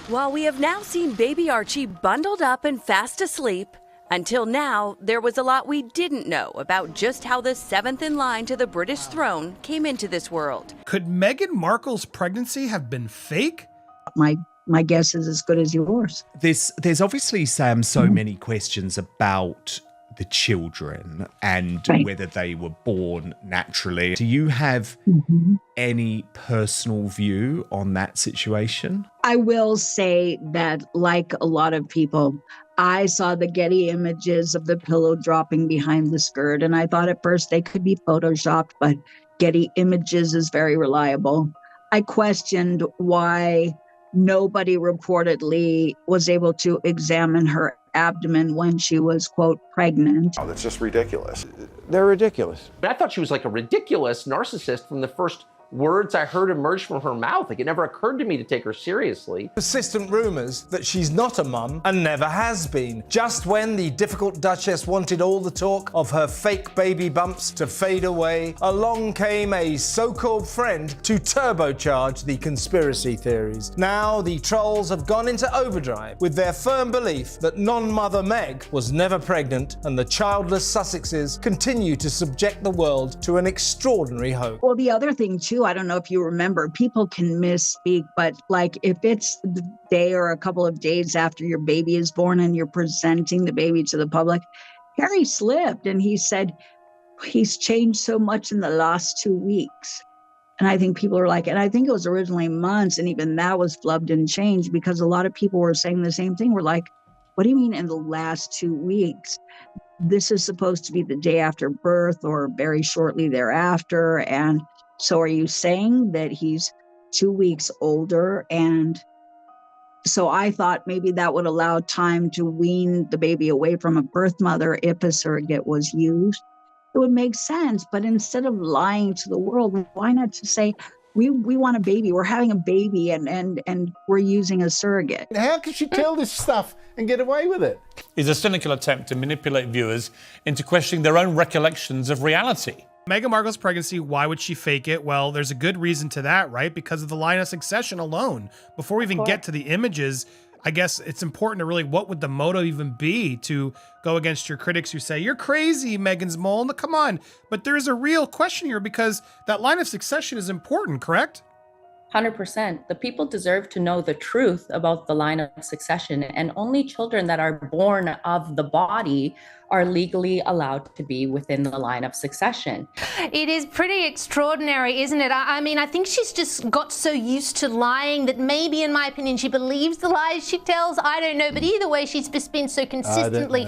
While we have now seen baby Archie bundled up and fast asleep, until now, there was a lot we didn't know about just how the seventh in line to the British throne came into this world. Could Meghan Markle's pregnancy have been fake? My guess is as good as yours. There's obviously, Sam, so many questions about the children and whether they were born naturally. Do you have any personal view on that situation? I will say that, like a lot of people, I saw the Getty images of the pillow dropping behind the skirt, and I thought at first they could be photoshopped, but Getty images is very reliable. I questioned why nobody reportedly was able to examine her abdomen when she was, quote, pregnant. Oh, that's just ridiculous. They're ridiculous. I thought she was like a ridiculous narcissist from the first words I heard emerge from her mouth. Like, it never occurred to me to take her seriously. Persistent rumours that she's not a mum and never has been. Just when the difficult Duchess wanted all the talk of her fake baby bumps to fade away, along came a so-called friend to turbocharge the conspiracy theories. Now the trolls have gone into overdrive with their firm belief that non-mother Meg was never pregnant, and the childless Sussexes continue to subject the world to an extraordinary hope. Well, the other thing too, I don't know if you remember, people can misspeak, but like if it's the day or a couple of days after your baby is born and you're presenting the baby to the public, Harry slipped and he said he's changed so much in the last 2 weeks. And I think people are like, and I think it was originally months, and even that was flubbed and changed because a lot of people were saying the same thing. We're like, what do you mean in the last 2 weeks? This is supposed to be the day after birth or very shortly thereafter. And so are you saying that he's 2 weeks older? And so I thought maybe that would allow time to wean the baby away from a birth mother if a surrogate was used. It would make sense. But instead of lying to the world, why not just say, we want a baby, we're having a baby, and we're using a surrogate? How could she tell this stuff and get away with it? It's a cynical attempt to manipulate viewers into questioning their own recollections of reality. Meghan Markle's pregnancy, why would she fake it? Well, there's a good reason to that, right? Because of the line of succession alone. Before we even get to the images, I guess it's important to really, what would the motive even be to go against your critics who say, you're crazy, Meghan's mole? No, come on. But there's a real question here because that line of succession is important, correct? 100%. The people deserve to know the truth about the line of succession, and only children that are born of the body are legally allowed to be within the line of succession. It is pretty extraordinary, isn't it? I mean, I think she's just got so used to lying that maybe, in my opinion, she believes the lies she tells. I don't know, but either way, she's just been so consistently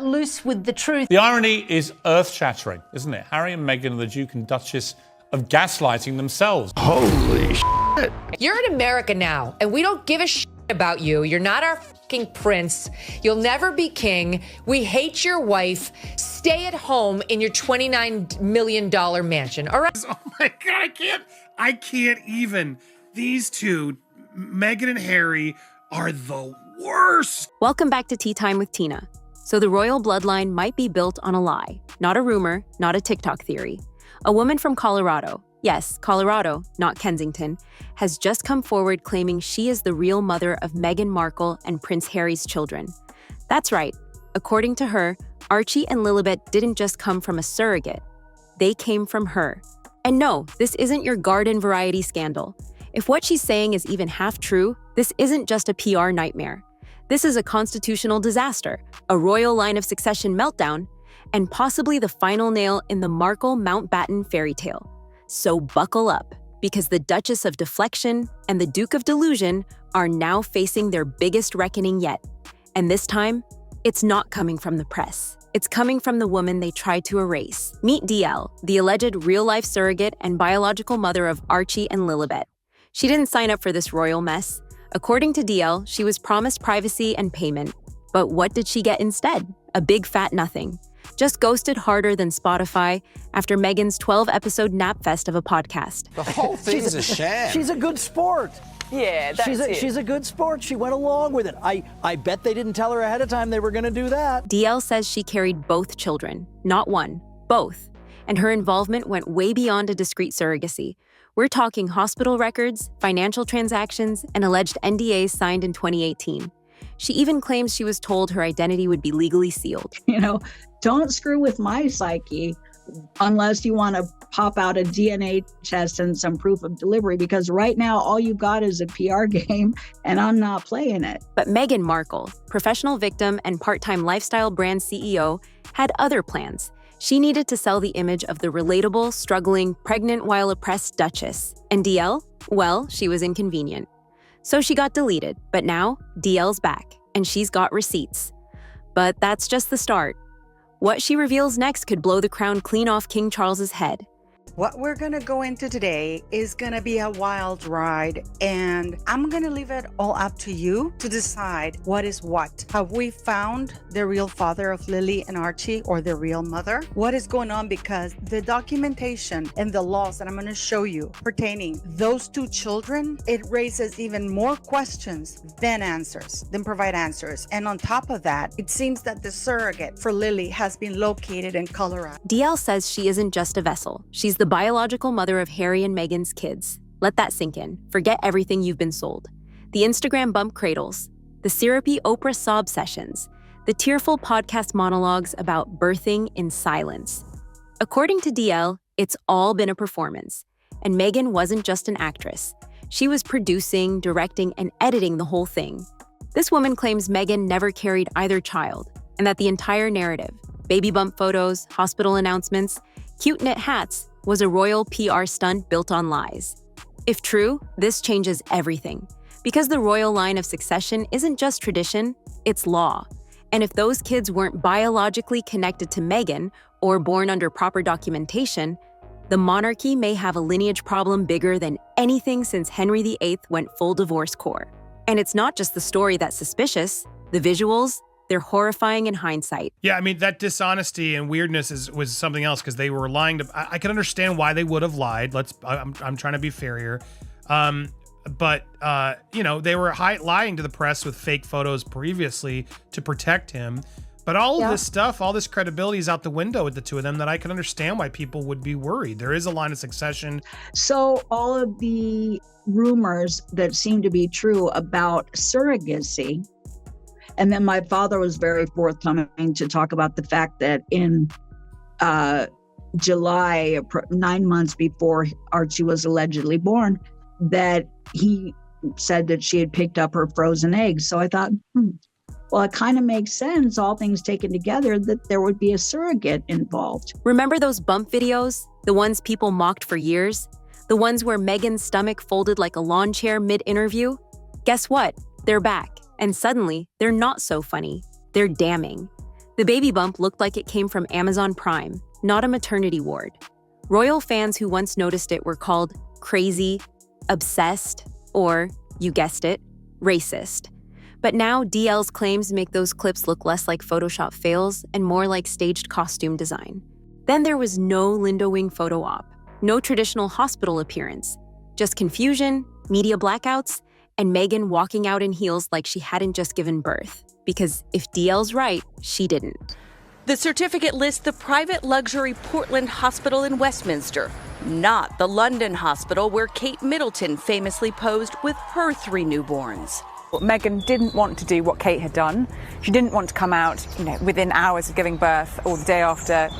loose with the truth. The irony is earth-shattering, isn't it? Harry and Meghan are the Duke and Duchess of gaslighting themselves. Holy shit. You're in America now, and we don't give a shit about you. You're not our fucking prince. You'll never be king. We hate your wife. Stay at home in your $29 million mansion, all right? Oh my God, I can't even. These two, Meghan and Harry, are the worst. Welcome back to Tea Time with Tina. So the royal bloodline might be built on a lie, not a rumor, not a TikTok theory. A woman from Colorado, yes, Colorado, not Kensington, has just come forward claiming she is the real mother of Meghan Markle and Prince Harry's children. That's right. According to her, Archie and Lilibet didn't just come from a surrogate. They came from her. And no, this isn't your garden variety scandal. If what she's saying is even half true, this isn't just a PR nightmare. This is a constitutional disaster, a royal line of succession meltdown, and possibly the final nail in the Markle-Mountbatten fairy tale. So buckle up, because the Duchess of Deflection and the Duke of Delusion are now facing their biggest reckoning yet. And this time, it's not coming from the press. It's coming from the woman they tried to erase. Meet DL, the alleged real-life surrogate and biological mother of Archie and Lilibet. She didn't sign up for this royal mess. According to DL, she was promised privacy and payment. But what did she get instead? A big fat nothing. Just ghosted harder than Spotify after Meghan's 12-episode napfest of a podcast. The whole thing's a sham. She's a good sport. Yeah, that's She's a good sport. She went along with it. I bet they didn't tell her ahead of time they were going to do that. DL says she carried both children, not one, both. And her involvement went way beyond a discreet surrogacy. We're talking hospital records, financial transactions, and alleged NDAs signed in 2018. She even claims she was told her identity would be legally sealed. Don't screw with my psyche unless you want to pop out a DNA test and some proof of delivery, because right now all you got is a PR game and I'm not playing it. But Meghan Markle, professional victim and part-time lifestyle brand CEO, had other plans. She needed to sell the image of the relatable, struggling, pregnant while oppressed duchess. And DL? Well, she was inconvenient. So she got deleted, but now DL's back, and she's got receipts. But that's just the start. What she reveals next could blow the crown clean off King Charles's head. What we're going to go into today is going to be a wild ride, and I'm going to leave it all up to you to decide what is what. Have we found the real father of Lily and Archie, or the real mother? What is going on? Because the documentation and the laws that I'm going to show you pertaining those two children, it raises even more questions than provide answers. And on top of that, it seems that the surrogate for Lily has been located in Colorado. DL says she isn't just a vessel. She's the biological mother of Harry and Meghan's kids. Let that sink in. Forget everything you've been sold. The Instagram bump cradles, the syrupy Oprah sob sessions, the tearful podcast monologues about birthing in silence. According to DL, it's all been a performance. And Meghan wasn't just an actress. She was producing, directing, and editing the whole thing. This woman claims Meghan never carried either child, and that the entire narrative, baby bump photos, hospital announcements, cute knit hats, was a royal PR stunt built on lies. If true, this changes everything. Because the royal line of succession isn't just tradition, it's law. And if those kids weren't biologically connected to Meghan or born under proper documentation, the monarchy may have a lineage problem bigger than anything since Henry VIII went full divorce core. And it's not just the story that's suspicious, the visuals, they're horrifying in hindsight. Yeah, I mean, that dishonesty and weirdness was something else, because they were lying to. I can understand why they would have lied. I'm trying to be fair here, but they were lying to the press with fake photos previously to protect him. But all of this stuff, all this credibility is out the window with the two of them. That I can understand why people would be worried. There is a line of succession. So all of the rumors that seem to be true about surrogacy. And then my father was very forthcoming to talk about the fact that in July, 9 months before Archie was allegedly born, that he said that she had picked up her frozen eggs. So I thought, well, it kind of makes sense, all things taken together, that there would be a surrogate involved. Remember those bump videos? The ones people mocked for years? The ones where Meghan's stomach folded like a lawn chair mid-interview? Guess what? They're back. And suddenly, they're not so funny. They're damning. The baby bump looked like it came from Amazon Prime, not a maternity ward. Royal fans who once noticed it were called crazy, obsessed, or, you guessed it, racist. But now DL's claims make those clips look less like Photoshop fails and more like staged costume design. Then there was no Linda Wing photo op, no traditional hospital appearance, just confusion, media blackouts, and Meghan walking out in heels like she hadn't just given birth. Because if DL's right, she didn't. The certificate lists the private luxury Portland Hospital in Westminster, not the London hospital where Kate Middleton famously posed with her 3 newborns. Meghan didn't want to do what Kate had done. She didn't want to come out, within hours of giving birth or the day after,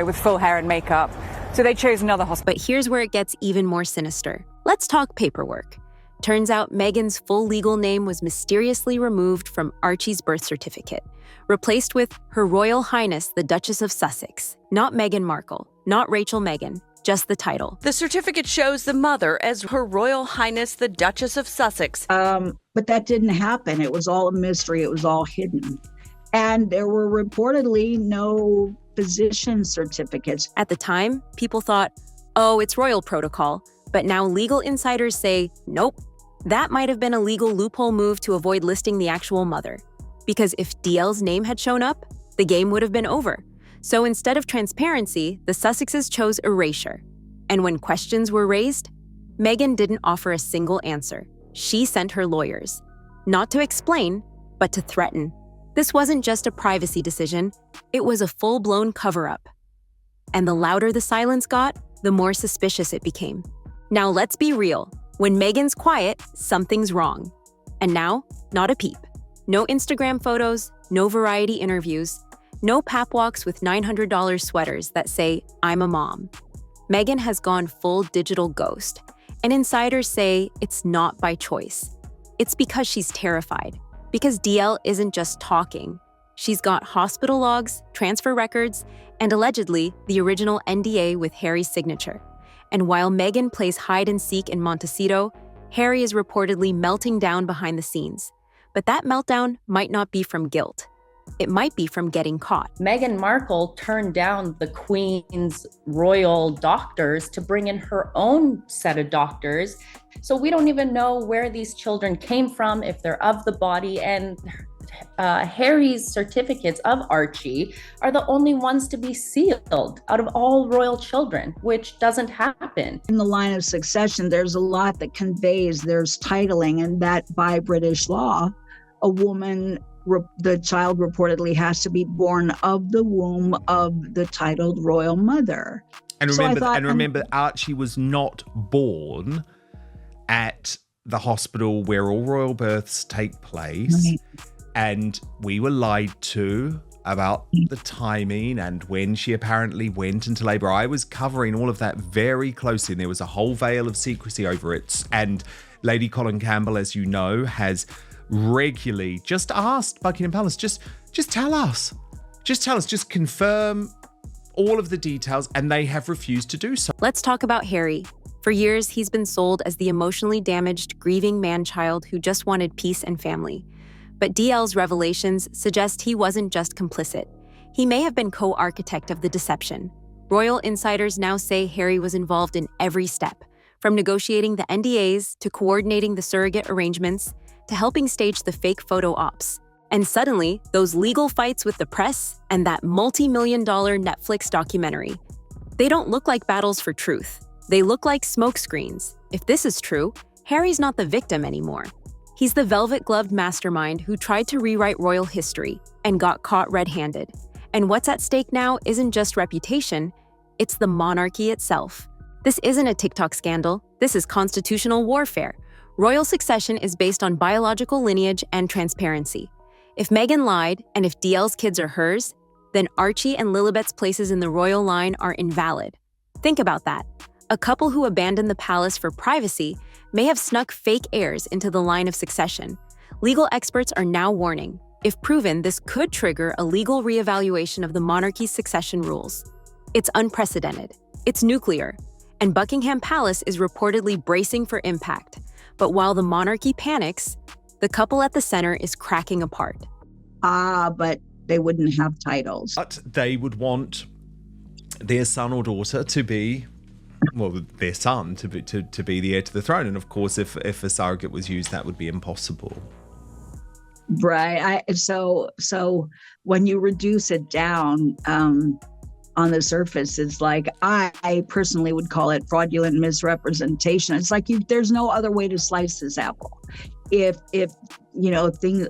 with full hair and makeup. So they chose another hospital. But here's where it gets even more sinister. Let's talk paperwork. Turns out Meghan's full legal name was mysteriously removed from Archie's birth certificate, replaced with Her Royal Highness the Duchess of Sussex. Not Meghan Markle, not Rachel Meghan, just the title. The certificate shows the mother as Her Royal Highness the Duchess of Sussex. But that didn't happen. It was all a mystery. It was all hidden. And there were reportedly no physician certificates. At the time, people thought, oh, it's royal protocol. But now legal insiders say, nope. That might have been a legal loophole move to avoid listing the actual mother. Because if DL's name had shown up, the game would have been over. So instead of transparency, the Sussexes chose erasure. And when questions were raised, Meghan didn't offer a single answer. She sent her lawyers. Not to explain, but to threaten. This wasn't just a privacy decision. It was a full-blown cover-up. And the louder the silence got, the more suspicious it became. Now let's be real. When Meghan's quiet, something's wrong. And now, not a peep. No Instagram photos, no variety interviews, no pap walks with $900 sweaters that say, "I'm a mom." Meghan has gone full digital ghost, and insiders say it's not by choice. It's because she's terrified. Because DL isn't just talking. She's got hospital logs, transfer records, and allegedly the original NDA with Harry's signature. And while Meghan plays hide and seek in Montecito, Harry is reportedly melting down behind the scenes. But that meltdown might not be from guilt. It might be from getting caught. Meghan Markle turned down the Queen's royal doctors to bring in her own set of doctors. So we don't even know where these children came from, if they're of the body, and Harry's certificates of Archie are the only ones to be sealed out of all royal children, which doesn't happen. In the line of succession, there's a lot that conveys there's titling, and that by British law, a woman, the child reportedly has to be born of the womb of the titled royal mother. And remember, Archie was not born at the hospital where all royal births take place. Right. And we were lied to about the timing and when she apparently went into labor. I was covering all of that very closely, and there was a whole veil of secrecy over it. And Lady Colin Campbell, as you know, has regularly just asked Buckingham Palace, just tell us. Just tell us, just confirm all of the details, and they have refused to do so. Let's talk about Harry. For years, he's been sold as the emotionally damaged, grieving man-child who just wanted peace and family. But DL's revelations suggest he wasn't just complicit. He may have been co-architect of the deception. Royal insiders now say Harry was involved in every step, from negotiating the NDAs to coordinating the surrogate arrangements to helping stage the fake photo ops. And suddenly, those legal fights with the press and that multi-million-dollar Netflix documentary, they don't look like battles for truth. They look like smokescreens. If this is true, Harry's not the victim anymore. He's the velvet-gloved mastermind who tried to rewrite royal history and got caught red-handed. And what's at stake now isn't just reputation, it's the monarchy itself. This isn't a TikTok scandal, this is constitutional warfare. Royal succession is based on biological lineage and transparency. If Meghan lied, and if DL's kids are hers, then Archie and Lilibet's places in the royal line are invalid. Think about that. A couple who abandoned the palace for privacy may have snuck fake heirs into the line of succession. Legal experts are now warning, if proven, this could trigger a legal reevaluation of the monarchy's succession rules. It's unprecedented. It's nuclear. And Buckingham Palace is reportedly bracing for impact. But while the monarchy panics, the couple at the center is cracking apart. But they wouldn't have titles. But they would want their son or daughter to be, well, their son to be the heir to the throne. And of course, if a surrogate was used, that would be impossible. Right. So when you reduce it down on the surface, it's like, I personally would call it fraudulent misrepresentation. It's like there's no other way to slice this apple. If a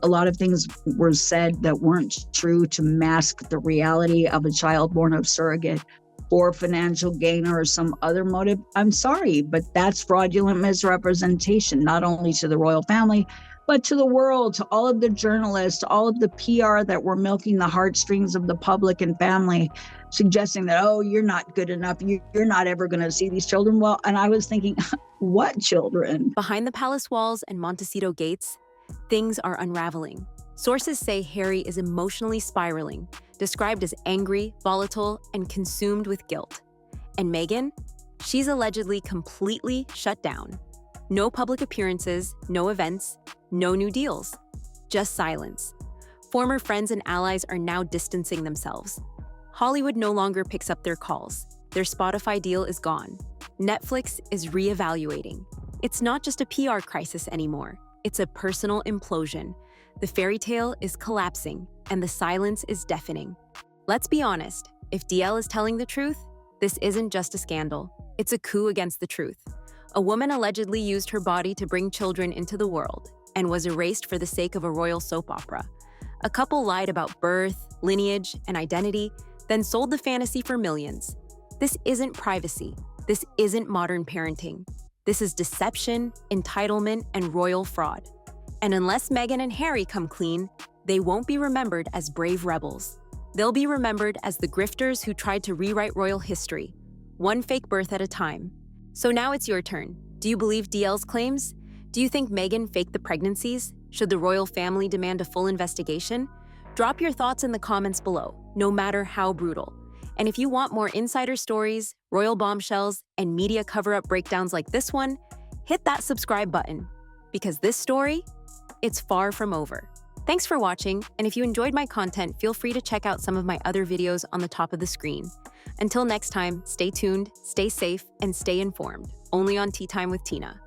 lot of things were said that weren't true to mask the reality of a child born of surrogate for financial gain or some other motive, I'm sorry, but that's fraudulent misrepresentation, not only to the royal family, but to the world, to all of the journalists, all of the PR that were milking the heartstrings of the public and family, suggesting that, oh, you're not good enough, you're not ever going to see these children. Well, and I was thinking, what children? Behind the palace walls and Montecito gates, things are unraveling. Sources say Harry is emotionally spiraling, described as angry, volatile, and consumed with guilt. And Meghan? She's allegedly completely shut down. No public appearances, no events, no new deals. Just silence. Former friends and allies are now distancing themselves. Hollywood no longer picks up their calls. Their Spotify deal is gone. Netflix is reevaluating. It's not just a PR crisis anymore. It's a personal implosion. The fairy tale is collapsing, and the silence is deafening. Let's be honest, if DL is telling the truth, this isn't just a scandal. It's a coup against the truth. A woman allegedly used her body to bring children into the world and was erased for the sake of a royal soap opera. A couple lied about birth, lineage, and identity, then sold the fantasy for millions. This isn't privacy. This isn't modern parenting. This is deception, entitlement, and royal fraud. And unless Meghan and Harry come clean, they won't be remembered as brave rebels. They'll be remembered as the grifters who tried to rewrite royal history, one fake birth at a time. So now it's your turn. Do you believe DL's claims? Do you think Meghan faked the pregnancies? Should the royal family demand a full investigation? Drop your thoughts in the comments below, no matter how brutal. And if you want more insider stories, royal bombshells, and media cover-up breakdowns like this one, hit that subscribe button. Because this story, it's far from over. Thanks for watching, and if you enjoyed my content, feel free to check out some of my other videos on the top of the screen. Until next time, stay tuned, stay safe, and stay informed. Only on Tea Time with Tina.